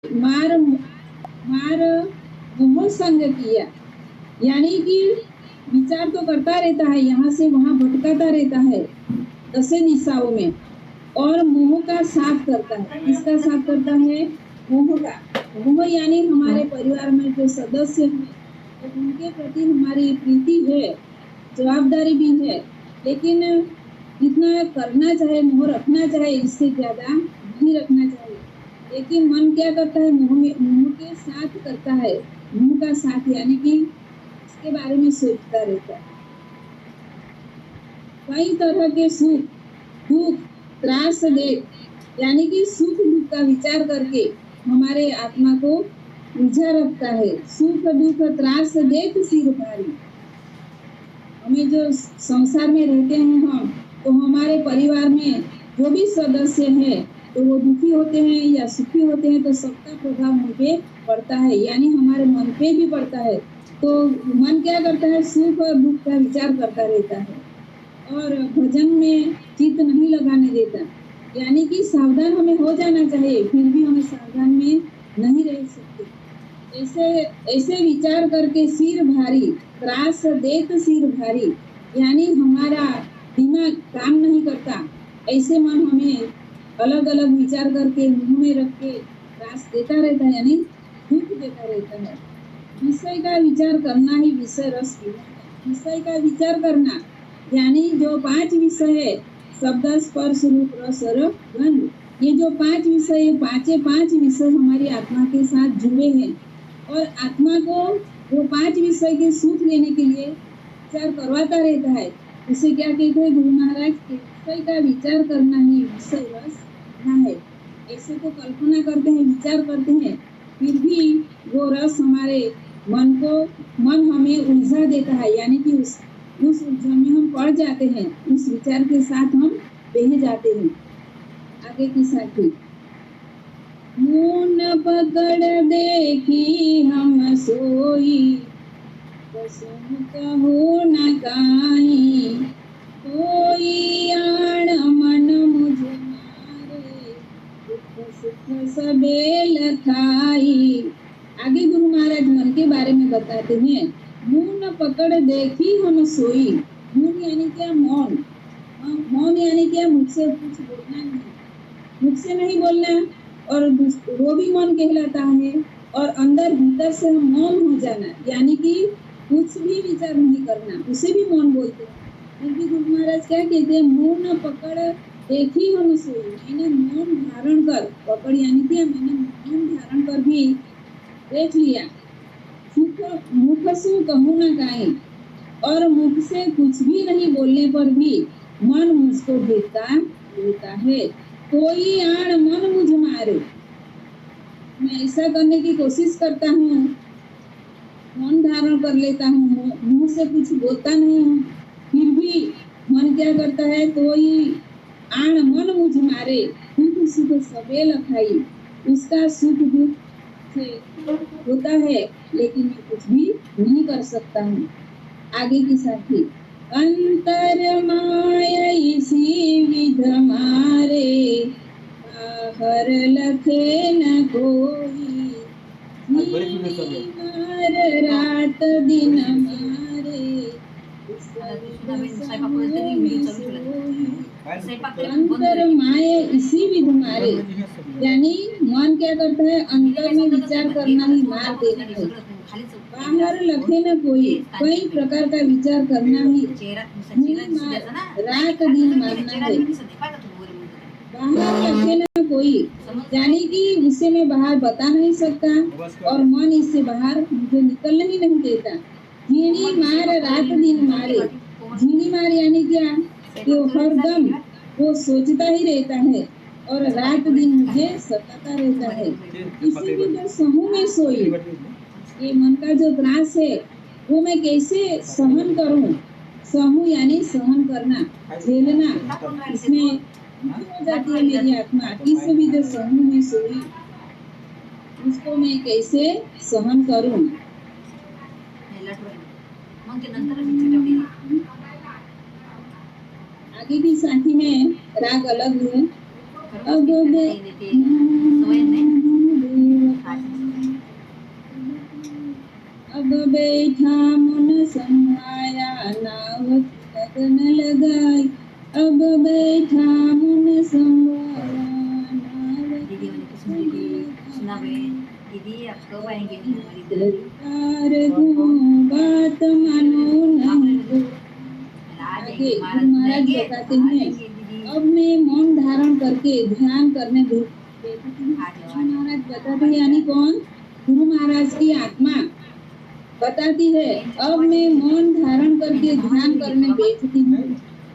मार मार मोह संग किया, यानी कि विचार तो करता रहता है, यहाँ से वहाँ भटकाता रहता है 10 दिशाओं में, और मोह का साथ करता है। किसका साथ करता है? मोह का। मोह यानी हमारे परिवार में जो सदस्य हैं, तो उनके प्रति हमारी प्रीति है, जवाबदारी भी है, लेकिन जितना करना चाहे, मोह रखना चाहे, इससे ज्यादा नहीं रखना चाहिए। लेकिन मन क्या करता है? मोह के साथ करता है। मोह का साथ यानी कि इसके बारे में सोचता रहता है। कई तरह के सुख दुख त्रास दे, यानी कि सुख दुख का विचार करके हमारे आत्मा को उलझा रखता है। सुख दुख त्रास देख सिर भारी। हमें जो संसार में रहते हैं हम, तो हमारे परिवार में जो भी सदस्य है, तो वो दुखी होते हैं या सुखी होते हैं, तो सबका प्रभाव मुझ पे पड़ता है, यानी हमारे मन पे भी पड़ता है। तो मन क्या करता है? सुख और दुख का विचार करता रहता है और भजन में चित्त नहीं लगाने देता, यानी कि सावधान हमें हो जाना चाहिए, फिर भी हमें सावधान में नहीं रह सकते। ऐसे ऐसे विचार करके सिर भारी, त्रास देत सिर भारी, यानी हमारा दिमाग काम नहीं करता। ऐसे मन हमें अलग अलग विचार करके मुंह में रख के त्रास देता रहता है, यानी दुख देता रहता है। विषय का विचार करना ही विषय रस पीना है। विषय का विचार करना यानी जो 5 विषय है, शब्द स्पर्श रूप रस और गंध, ये जो 5 विषय है, पांचे 5 विषय हमारी आत्मा के साथ जुड़े हैं, और आत्मा को वो 5 विषय के सुख लेने के लिए विचार करवाता रहता है। उसे क्या कहते हैं गुरु महाराज के? विषय का विचार करना ही विषय रस पीना है। ऐसे तो कल्पना करते हैं, विचार करते हैं, फिर भी वो रस हमारे मन हमें उलझा देता है, यानी कि उस उलझन में हम पड़ जाते हैं, उस विचार के साथ हम बह जाते हैं। आगे की साथी, मुन पकड़ देखी हम सोई, कसम कहो न काई, कोई आण मन मुझ मारे, दुख सुख सबे लखाई। आगे गुरु महाराज मन के बारे में बताते हैं। मुन पकड़ देखी हम सोई। मुन यानी क्या? मौन। मौन यानी क्या? मुझसे कुछ बोलना नहीं, मुझसे नहीं बोलना, और वो भी मौन कहलाता है। और अंदर भीतर से हम मौन हो जाना, यानी कि कुछ भी विचार नहीं करना, उसे भी मौन बोलते हैं। फिर भी गुरु महाराज क्या कहते हैं? मुन पकड़ देखी हम सोई, मैंने मौन धारण कर, पकड़ यानी क्या? मैंने मौन धारण कर भी देख लिया। मुख से कहूँ न काई, और मुख से कुछ भी नहीं बोलने पर भी मन मुझको भेदता रहता है। कोई आण मन मुझ मारे, मैं ऐसा करने की कोशिश करता हूँ, मौन धारण कर लेता हूँ, मुंह से कुछ बोलता नहीं हूँ, फिर भी मन क्या करता है? कोई आण मन मुझ मारे, दुख सुख सबे लखाई। उसका सुख दुख से होता है, लेकिन मैं कुछ भी नहीं कर सकता हूँ। आगे की साथी, अंतर माया इसी विध मारे, बाहर लखे न कोई, मार रात दिन मारे, अंतर माये इसी विध मारे, यानी मन क्या करता है? अंतर में विचार करना ही मार देना है। बाहर लखे न कोई, कई प्रकार का विचार करना ही रात दिन मारना है। बाहर लखे न कोई, यानी कि इसे मैं बाहर बता नहीं सकता, और मन इससे बाहर मुझे निकलने ही नहीं देता। झीणी मार रात दिन मारे, झीणी मार यानी क्या? कि हरदम वो सोचता ही रहता है, और रात दिन मुझे सताता रहता है। इसी भी तो समूह में सोई, ये मन का जो त्रास है, वो मैं कैसे सहन करूं? समूह यानी सहन करना, झेलना, इसमें हो जाती है मेरी आत्मा। इस भी जो समूह में सोई, उसको मैं कैसे सहन करूं? आगे की साथी में राग अलग है। अब बैठा मन संभाया, नाव की लगन लगाई। अब बैठा मन संभाया, नाव दीदी की मैंने कुछ दीदी सुना बे दीदी आप कब आएंगे हमारी इधर भी सरकार हूँ, बात मानो नहीं। आ आगे जाएंगे गुरु महाराज महाराज बुलाएंगे बताते आ हैं, जाएंगे दीदी अब मैं मौन धारण करके ध्यान करने बैठती हूँ। आ जाओ गुरु महाराज बताते हैं, यानी कौन? गुरु महाराज की आत्मा बताती है, अब मैं मौन धारण करके ध्यान करने बैठती हूँ।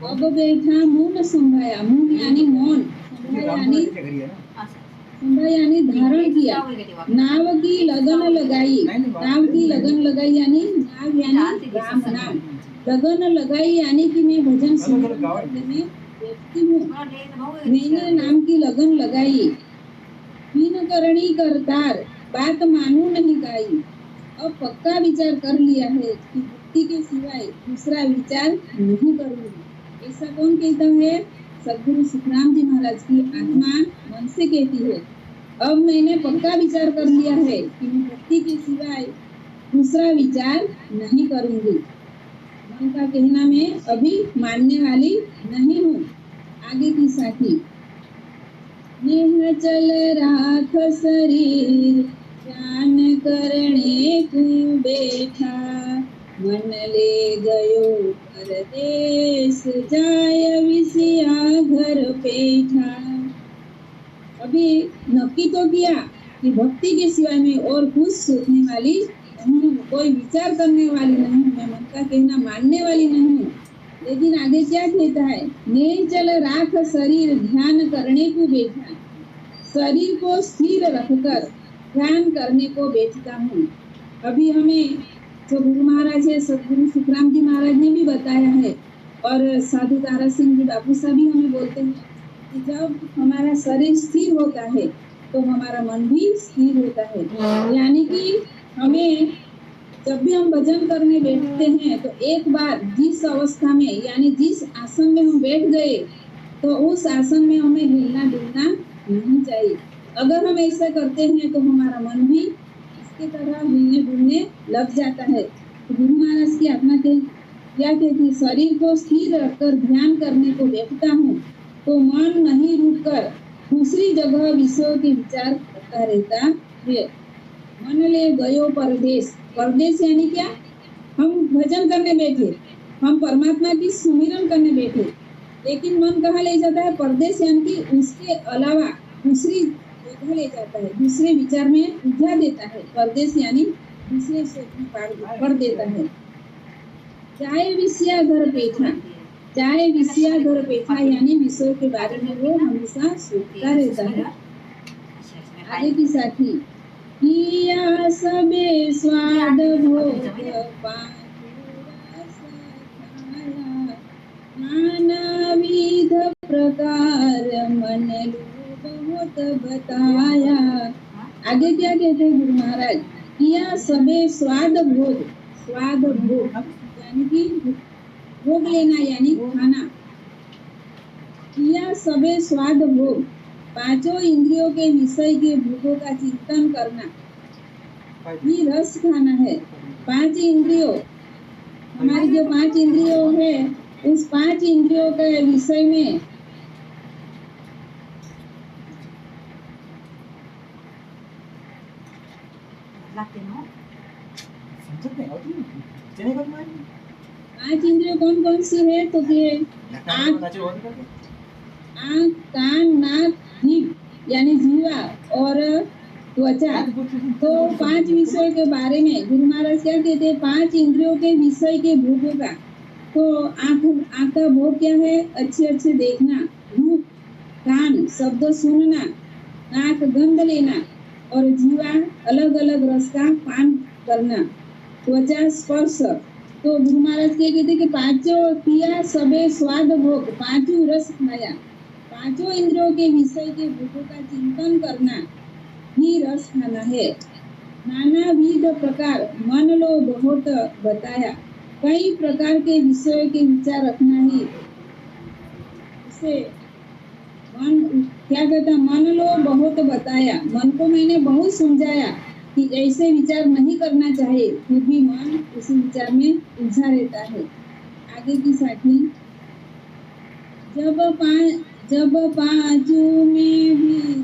अब बैठा मुंह संभाया, मुंह यानी मौन, संभा यानी धारण किया। नाव की लगन लगाई, नाव की लगन लगाई यानी नाव यानी राम नाम, लगन लगाई यानी कि मैं भजन सिमरन करने में बैठती हूँ। मैंने नाम की लगन लगाई, बिन करणी करतार, बात मानू नहीं गाई। अब पक्का विचार कर लिया है कि भक्ति के सिवाय दूसरा विचार नहीं करूंगी। ऐसा कौन कहता है? सदगुरु सुखराम जी महाराज की आत्मा मन से कहती है, अब मैंने पक्का विचार कर लिया है कि मैं भक्ति के सिवाय दूसरा विचार नहीं करूंगी। मन का कहना मैं अभी मानने वाली नहीं हूँ। आगे की साथी, नेह चल राख शरीर, ध्यान करने को बैठा। मन ले गयो परदेश, जाय विसिया घर बैठा। अभी नक्की तो किया कि भक्ति के सिवाय मैं और कुछ सोचने वाली नहीं हूँ, कोई विचार करने वाली नहीं हूँ, मैं मन का कहना मानने वाली नहीं हूँ। लेकिन आगे क्या कहता है? नहीं चल राख शरीर, ध्यान करने को बैठा। शरीर को स्थिर रखकर ध्यान करने को बैठता हूँ। अभी हमें जो गुरु महाराज है, सदगुरु सुखराम जी महाराज ने भी बताया है, और साधु तारा सिंह जी बापू साहब भी हमें बोलते हैं कि जब हमारा शरीर स्थिर होता है तो हमारा मन भी स्थिर होता है। यानी कि हमें जब भी हम भजन करने बैठते हैं तो एक बार जिस अवस्था में यानी जिस आसन में हम बैठ गए तो उस आसन में हमें हिलना डुलना नहीं चाहिए। अगर हम ऐसा करते हैं तो हमारा मन भी इसके तरह हिलने डुलने लग जाता है। तो गुरु महाराज की आत्मा क्या कहती है? शरीर को स्थिर रखकर ध्यान करने को बैठता हूँ तो मन नहीं रुककर दूसरी जगह विषयों के विचार करता रहता है। मन ले गयो परदेश, परदेश यानी क्या? हम भजन करने बैठे, हम परमात्मा की सुमिरन करने बैठे, लेकिन मन कहाँ ले जाता है? परदेश यानी कि उसके अलावा दूसरी जगह ले जाता है, दूसरे विचार में उलझा देता है। परदेश यानी दूसरे सोच में पड़ देता है। चाहे विषया घर बैठा, चाहे विषया घर बैठा यानी विषयों के बारे में वो हमेशा सोचता रहता है। आगे की साथी, किया सबे स्वाद भोग, नाना विध प्रकार, मन बहुत बताया। आगे क्या कहते हैं गुरु महाराज? किया सबे स्वाद भोग, स्वाद भोग यानी कि भोग लेना यानी खाना। किया सबे स्वाद भोग, पांचों इंद्रियों के विषय के भोगों का चिंतन करना ही रस खाना है। पांच इंद्रियों, हमारी जो पांच इंद्रियों है, उस पांच इंद्रियों के विषय में पांच इंद्रियों कौन कौन सी है? तो आँख, कान, नाक, जीभ यानी जीवा और त्वचा। तो पांच विषयों के बारे में गुरु महाराज क्या कहते हैं? पांच इंद्रियों के विषय के भोगों का। तो आँख का भोग क्या है? अच्छे अच्छे देखना, रूप, कान शब्द सुनना, नाक गंध लेना, और जीवा अलग अलग रस का पान करना, त्वचा स्पर्श। तो गुरु महाराज क्या कहते कि पांचों किया सबे स्वाद भोग, पांचों रस खाया, पांचों इंद्रियों के विषय के भोगों का चिंतन करना ही रस खाना है। नाना विध प्रकार, मन लो बहुत बताया, कई प्रकार के विषयों के विचार रखना ही उसे मन क्या कहता? मन लो बहुत बताया, मन को मैंने बहुत समझाया, कि ऐसे विचार नहीं करना चाहिए, फिर भी मन उसी विचार में उलझा रहता है। आगे की साखी, जब पाँचू में भी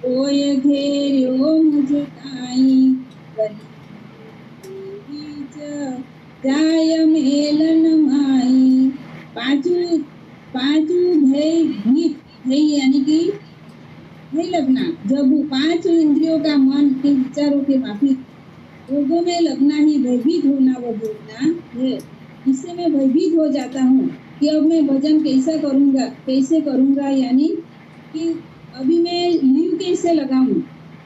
कोई घेर्यो मुझे ताई, बीच जाय मेलन माई। पाँचू भय यानी कि भय लगना। जब पांच इंद्रियों का मन के विचारों के माफिक रोगों में लगना ही भयभीत होना व बोलना है। इससे मैं भयभीत हो जाता हूँ कि अब मैं भजन कैसे करूँगा, यानी कि अभी मैं लीव कैसे लगाऊं,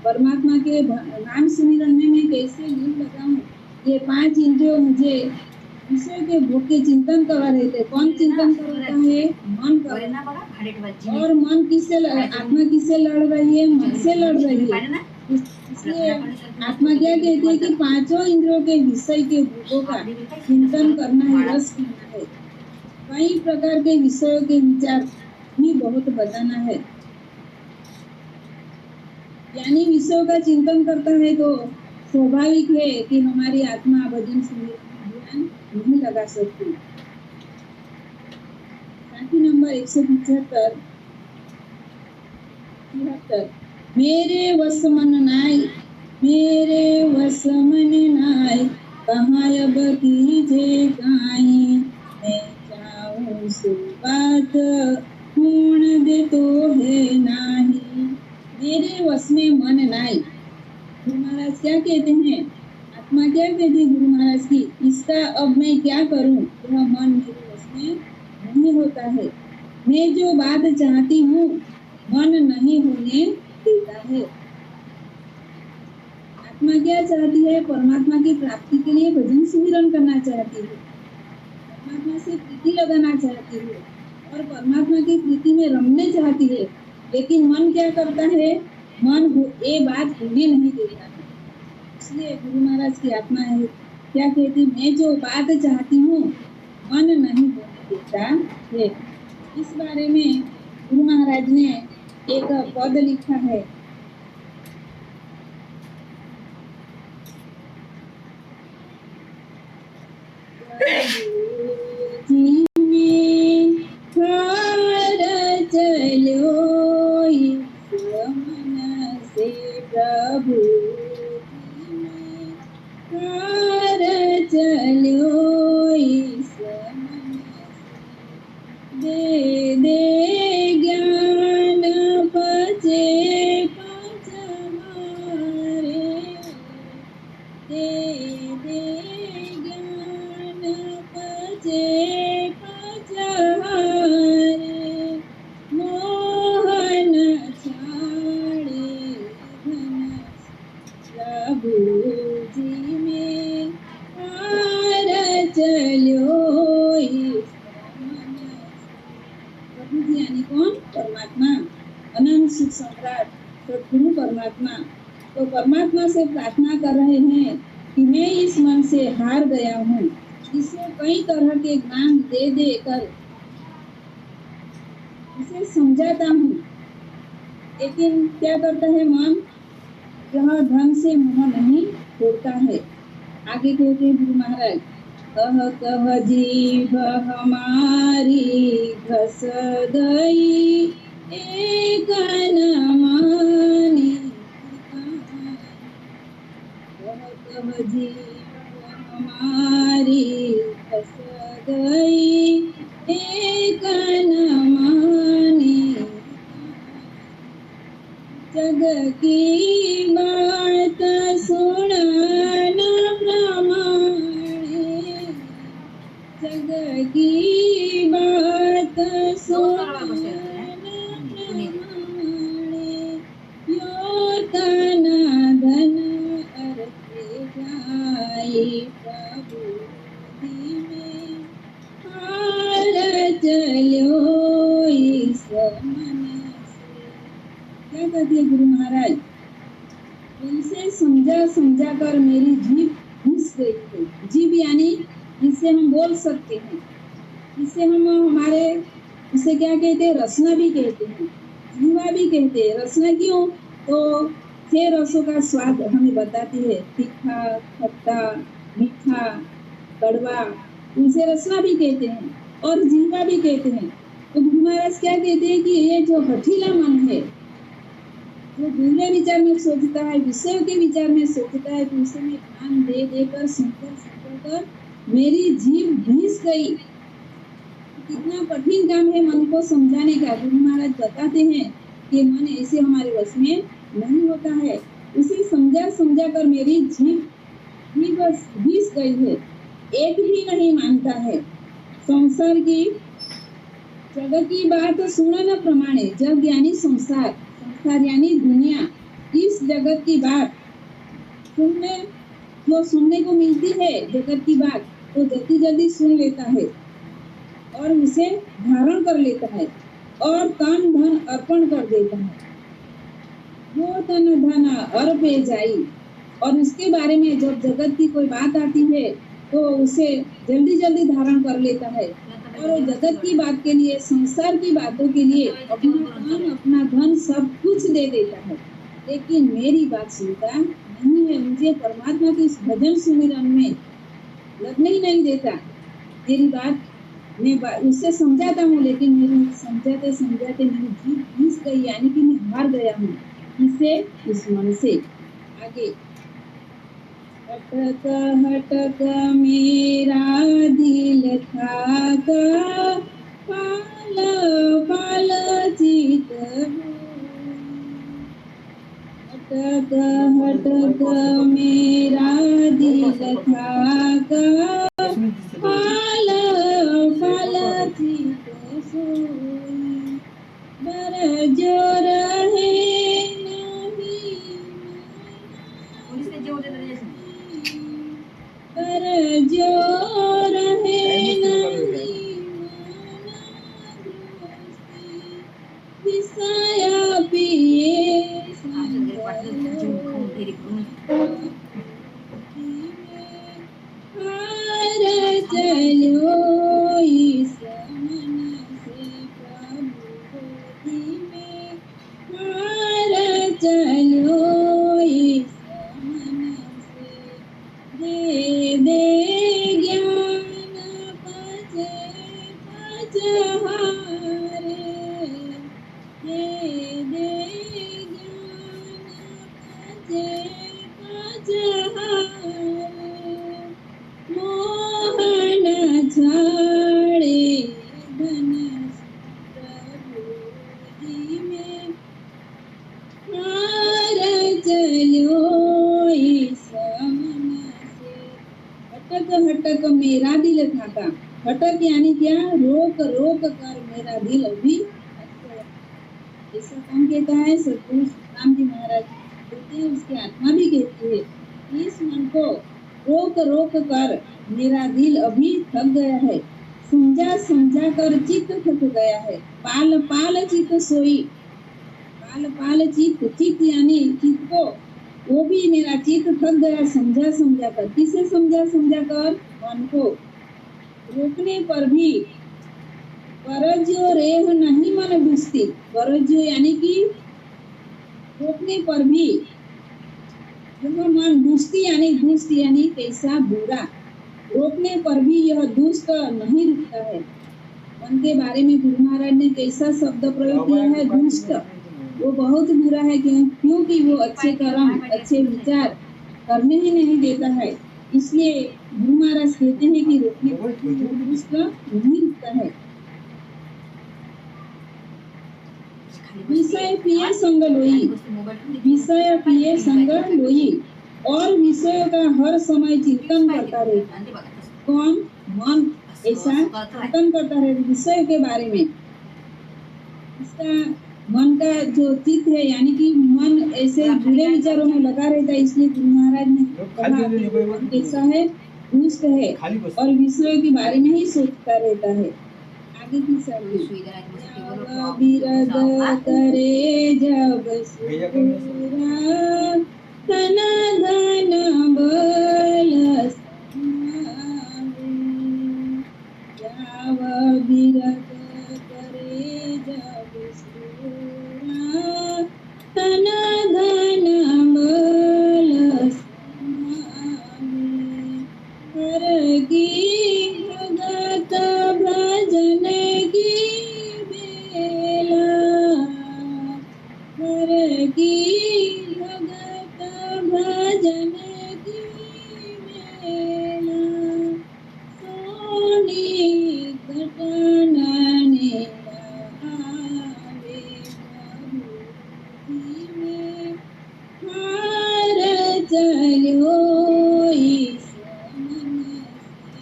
परमात्मा के नाम सिमरन में मैं कैसे लीव लगाऊं। ये पांच इंद्रियों मुझे विषय के भोग के चिंतन करवा रहे थे। कौन चिंतन करवाता है? मन कर। और मन आत्मा किससे लड़ रही है? मन से लड़ रही है। इसलिए आत्मा क्या कहती है कि पांचों इंद्रियों के विषय के भोगों का चिंतन करना है, रस पीना है। कई प्रकार के विषयों के विचार भी बहुत बताना है, यानी विषयों का चिंतन करता है तो स्वाभाविक है कि हमारी आत्मा भजन सुमिरन में ध्यान नहीं लगा सकती। साखी नंबर 175। मेरे वस मन नाय कहाँ अब कीजे काई, मैं चाहूं सो बात पूर्ण दे तो है नाही। मेरे वश में मन नाय। गुरु महाराज क्या कहते हैं? आत्मा क्या कहती है गुरु महाराज की? इसका अब मैं क्या करूं? यह मन मेरे वश में नहीं होता है। मैं जो बात चाहती हूँ मन नहीं होने देता है। आत्मा क्या चाहती है? परमात्मा की प्राप्ति के लिए भजन सुमिरन करना चाहती है, परमात्मा से प्रीति लगाना चाहती है और परमात्मा की प्रीति में रमने चाहती है। लेकिन मन क्या करता है? मन ये बात होने नहीं देता है। इसलिए गुरु महाराज की आत्मा है क्या कहती? मैं जो बात चाहती हूँ मन नहीं होने देता है। इस बारे में गुरु महाराज ने एक पद लिखा है, प्रभु चलो इस मन दे दे ज्ञान पचे पच मारे, दे ज्ञान पचे पच हारे, मोहन छाड़े धन प्रभु जी में हार चलो इस मन। प्रभु जी यानी कौन? परमात्मा, अनंत सुख सम्राट सद्गुरु परमात्मा। तो परमात्मा से प्रार्थना कर रहे हैं कि मैं इस मन से हार गया हूँ। इसे कई तरह के ज्ञान दे देकर इसे समझाता हूँ, लेकिन क्या करता है मन? यह धन से मोह नहीं छोड़ता है। आगे कहते हैं गुरु महाराज, कह जीभ हमारी घस गई एक न मानी, कह जीभ हमारी घस गई एक न मानी, जग की बात सुनाना प्रमाणे, जग की बात सुनाना प्रमाणे, यो तन धन अर्थे जाए प्रभु जी में हार चलो इस मन। क्या कहती है गुरु महाराज? इसे समझा कर मेरी जीभ घुस गई है। जीभ यानी जिससे हम बोल सकते हैं, जिससे हम हमारे, इसे क्या कहते हैं? रसना भी कहते हैं, जीवा भी कहते हैं। रसना क्यों? तो छह रसों का स्वाद हमें बताती है, तीखा, खट्टा, मीठा, कड़वा, इसे रसना भी कहते हैं और जीवा भी कहते हैं। तो गुरु महाराज क्या कहते हैं कि ये जो हठीला मन है, जो बुरे विचार में सोचता है, विषय के विचार में सोचता है, तो उसे मैं ध्यान दे देकर सुनकर कर मेरी जीभ घिस गई। कितना कठिन काम है मन को समझाने का। गुरु महाराज बताते हैं कि मन ऐसे हमारे वश में नहीं होता है। उसे समझा समझा कर मेरी जीभ भी बस घिस गई है, एक भी नहीं मानता है। संसार की जगत की बात सुनन प्रमाणे, जग यानी संसार, संसार यानी दुनिया, इस जगत की बात सुनने जो सुनने को मिलती है जगत की बात, तो जल्दी जल्दी सुन लेता है और उसे धारण कर लेता है और तन धन अर्पण कर देता है। वो तन धन अर्पे जाई, और उसके बारे में जब जगत की कोई बात आती है तो उसे जल्दी जल्दी धारण कर लेता है और जगत की बात के लिए, संसार की बातों के लिए अपना तन अपना धन सब कुछ दे देता है। लेकिन मेरी बात सुनता नहीं है, मुझे परमात्मा की इस भजन सुमिरन में लगने ही नहीं देता। मेरी बात मैं उससे समझाता हूँ, लेकिन मेरी समझाते समझाते मेरी जीभ घिस गई, यानी कि मैं हार गया हूँ। इसे इस मन से आगे हटक हटक मेरा दिल था, पाल पाल चित हटक हटक मेरा दिल था, पाल पाल चित सोई, बर जोर है नहीं पुलिस ने जेव दिलं त्याच्यात. पर जोर है नहीं विषया पिए आमच्या घरी पाटलं जेवून खाऊन घरी करून हार चलो इस मन से प्रभु गोदी में, हार चलो इस मन से, दे दे ज्ञान पच पच हारे, दे दे ज्ञान पच पच हारे, मोहन छाड़े धन प्रभु जी में, हार चलो इस मन से। हटक हटक मेरा दिल था, हटक यानी क्या, रोक रोक कर मेरा दिल अभी हट गया। ऐसा कौन कहता है? सतगुरु राम जी महाराज कहते हैं, उसकी आत्मा भी कहती है, इस मन को रोक रोक कर मेरा दिल अभी थक गया है, समझा समझा कर चित्त थक गया है। पाल पाल चित्त सोई, पाल पाल चित्त, चित्त यानी चित्त को, वो भी मेरा चित्त थक गया समझा समझा कर। किसे समझा समझा कर? मन को। रोकने पर भी परज्यो रेह नहीं मन बुझती, परज्यो यानी कि रोकने पर भी यह मन दुष्टि यानी कैसा बुरा, रोकने पर भी यह दुष्ट नहीं रुकता है। मन के बारे में गुरु महाराज ने कैसा शब्द प्रयोग किया है, दुष्ट। वो बहुत बुरा है, क्योंकि वो अच्छे कर्म अच्छे विचार करने ही नहीं देता है। इसलिए गुरु महाराज कहते हैं कि रोकने पर भी यह दुष्ट नहीं रुकता है। विषय पिए संग लोई, विषय पिए संग लोई, और विषयों का हर समय चिंतन करता रहे। कौन? मन ऐसा चिंतन करता रहे विषय के बारे में। इसका मन का जो चित्त है, यानी कि मन ऐसे बुरे विचारों में लगा रहता है। इसलिए गुरु महाराज ने कहा कि मन कैसा है, दुष्ट है और विषयों के बारे में ही सोचता रहता है। आगे की शब्द बिरद करे जब सुरा, तन धन बल समावे, जाव बिरद करे जब सुरा, तन धन भजन की वेला सोनी कटन नेरा आवे प्रभुजी में हार चलो ईश मन से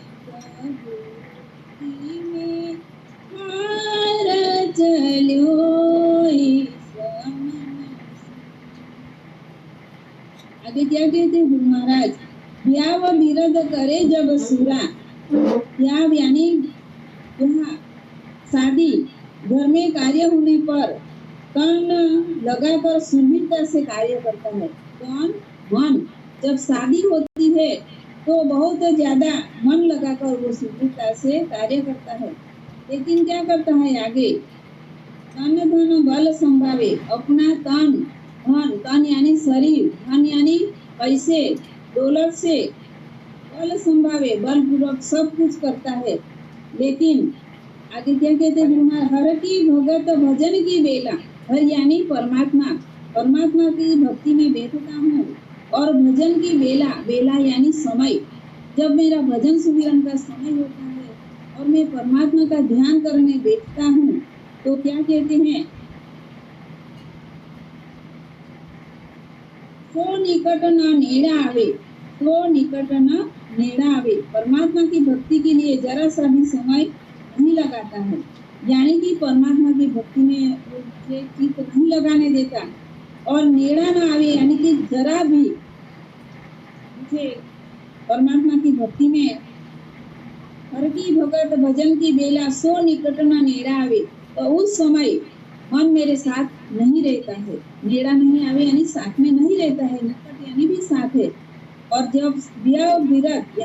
प्रभुजी में हार चलो ईश मन से। आगे क्या कहते हैं गुरु महाराज, ब्याह बिरद करे जब सुरा, ब्याह यानी यहाँ शादी घर में कार्य होने पर तन लगाकर सुरवीरता से कार्य करता है। कौन? मन। जब शादी होती है तो बहुत ज्यादा मन लगाकर वो सुरवीरता से कार्य करता है। लेकिन क्या करता है आगे, तन धन बल संभावे, अपना तन धन, तन यानी शरीर, धन यानी पैसे दौलत से बल संभावे, बलपूर्वक सब कुछ करता है। लेकिन आगे क्या कहते हैं, हर की भगत भजन की बेला, हर यानी परमात्मा, परमात्मा की भक्ति में बैठता हूँ और भजन की बेला, बेला यानी समय, जब मेरा भजन सुमिरन का समय होता है और मैं परमात्मा का ध्यान करने बैठता हूँ तो क्या कहते हैं, सो निकट न नेड़ा आवे, सो निकट न नेड़ा आवे, परमात्मा की भक्ति के लिए जरा सा भी समय नहीं लगाता है, यानी कि परमात्मा की भक्ति में मुझे चित्त नहीं लगाने देता। और नेड़ा न आवे यानी कि जरा भी मुझे परमात्मा की भक्ति में, हर की भगत भजन की बेला सो निकट न नेड़ा आवे, तो उस समय मन मेरे साथ नहीं रहता है। नेड़ा नहीं आवे यानी साथ में नहीं रहता है, निकट यानी भी साथ है। और जब ब्याह बिरद